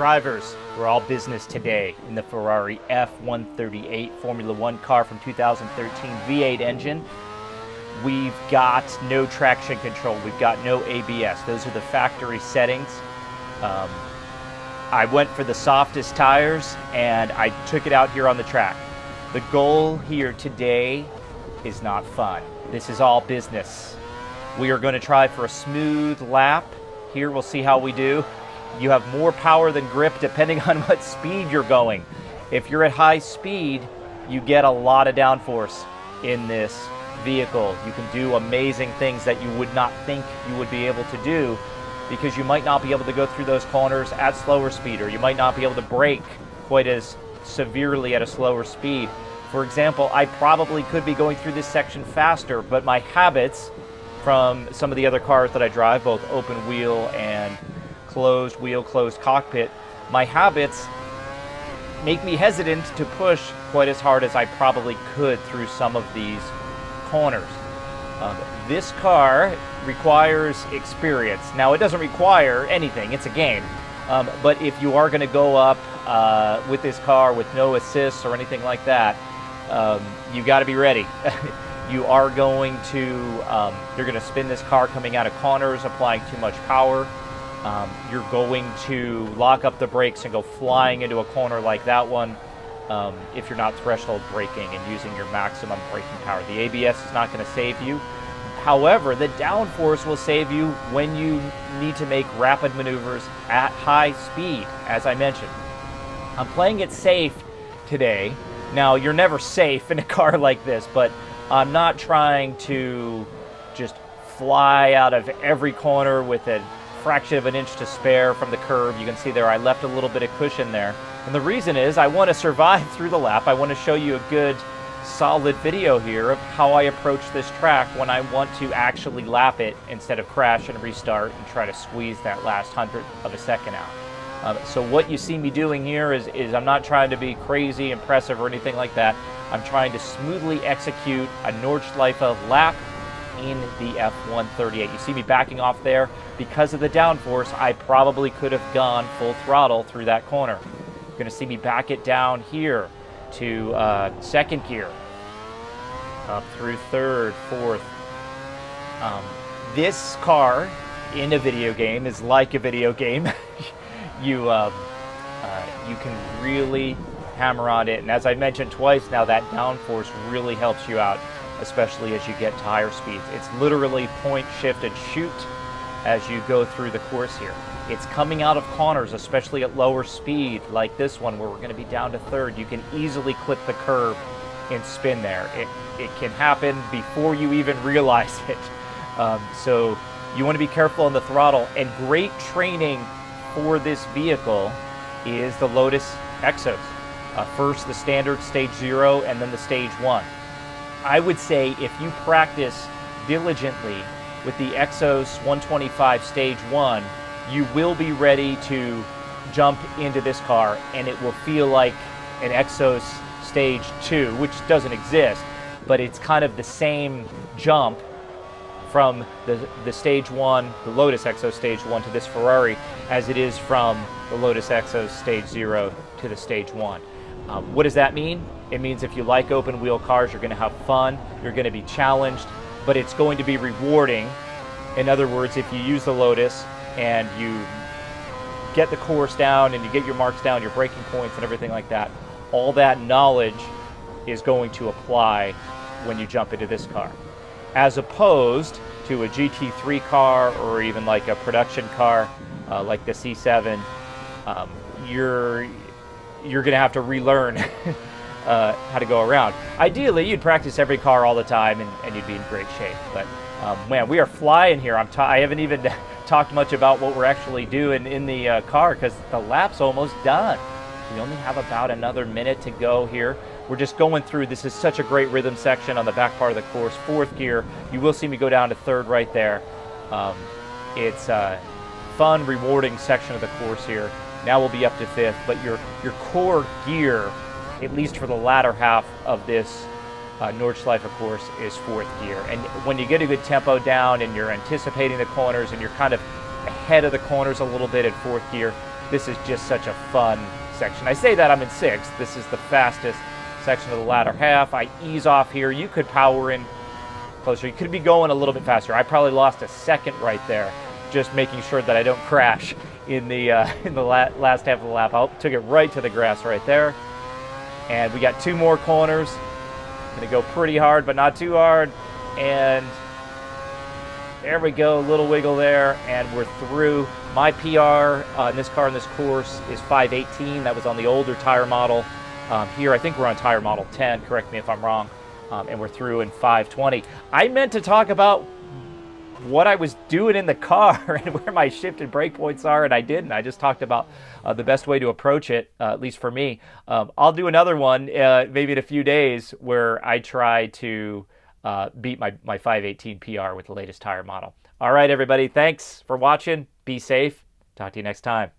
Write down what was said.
drivers, we're all business today in the Ferrari F138 Formula One car from 2013 V8 engine. We've got no traction control, we've got no ABS. Those are the factory settings. I went for the softest tires and I took it out here on the track. The goal here today is not fun. This is all business. We are going to try for a smooth lap. Here we'll see how we do. You have more power than grip depending on what speed you're going. If you're at high speed, you get a lot of downforce in this vehicle. You can do amazing things that you would not think you would be able to do because you might not be able to go through those corners at slower speed, or you might not be able to brake quite as severely at a slower speed. For example, I probably could be going through this section faster, but my habits from some of the other cars that I drive, both open wheel and closed wheel, closed cockpit, my habits make me hesitant to push quite as hard as I probably could through some of these corners. This car requires experience. Now, it doesn't require anything, it's a game. But if you are going to go up with this car with no assists or anything like that, you got to be ready. You are going to, you're going to spin this car coming out of corners, applying too much power. You're going to lock up the brakes and go flying into a corner like that one if you're not threshold braking and using your maximum braking power. The ABS is not going to save you. However, the downforce will save you when you need to make rapid maneuvers at high speed, as I mentioned. I'm playing it safe today. Now, you're never safe in a car like this, but I'm not trying to just fly out of every corner with a fraction of an inch to spare from the curve. You can see there I left a little bit of cushion there. And the reason is I want to survive through the lap. I want to show you a good solid video here of how I approach this track when I want to actually lap it instead of crash and restart and try to squeeze that last 100th of a second out. So what you see me doing here is I'm not trying to be crazy, impressive, or anything like that. I'm trying to smoothly execute a Nordschleife lap in the F138. You see me backing off there. Because of the downforce, I probably could have gone full throttle through that corner. You're going to see me back it down here to second gear, up through third, fourth. This car in a video game is like a video game. You can really hammer on it, and as I mentioned twice now, that downforce really helps you out, especially as you get to higher speeds. It's literally point, shift, and shoot as you go through the course here. It's coming out of corners, especially at lower speed, like this one where we're going to be down to third. You can easily clip the curb and spin there. It can happen before you even realize it. So you want to be careful on the throttle, and great training for this vehicle is the Lotus Exos. First the standard stage 0 and then the stage 1. I would say if you practice diligently with the Exos 125 stage 1, you will be ready to jump into this car and it will feel like an Exos stage 2, which doesn't exist, but it's kind of the same jump from the stage 1, the Lotus Exos stage 1 to this Ferrari, as it is from the Lotus Exos stage 0 to the stage 1. What does that mean? It means if you like open wheel cars, you're going to have fun, you're going to be challenged, but it's going to be rewarding. In other words, if you use the Lotus and you get the course down and you get your marks down, your braking points and everything like that, all that knowledge is going to apply when you jump into this car. As opposed to a GT3 car or even like a production car like the C7, you're going to have to relearn how to go around. Ideally, you'd practice every car all the time and you'd be in great shape. But man, we are flying here. I haven't even talked much about what we're actually doing in the car because the lap's almost done. We only have about another minute to go here. We're just going through. This is such a great rhythm section on the back part of the course. Fourth gear. You will see me go down to third right there. It's a fun, rewarding section of the course here. Now we'll be up to fifth, but your core gear, at least for the latter half of this Nordschleife course, is fourth gear. And when you get a good tempo down and you're anticipating the corners and you're kind of ahead of the corners a little bit at fourth gear, This is just such a fun section. I say that I'm in 6th. This is the fastest section of the latter half. I ease off here. You could power in closer. You could be going a little bit faster. I probably lost a second right there, just making sure that I don't crash in the last half of the lap. I took it right to the grass right there. And we got 2 more corners. Gonna go pretty hard, but not too hard. And there we go, a little wiggle there, and we're through. My PR in this car in this course is 518. That was on the older tire model. Here, I think we're on tire model 10. Correct me if I'm wrong. And we're through in 520. I meant to talk about what I was doing in the car and where my shift and brake points are, and I didn't. I just talked about the best way to approach it, at least for me. I'll do another one maybe in a few days where I try to beat my 518 PR with the latest tire model. All right, everybody. Thanks for watching. Be safe. Talk to you next time.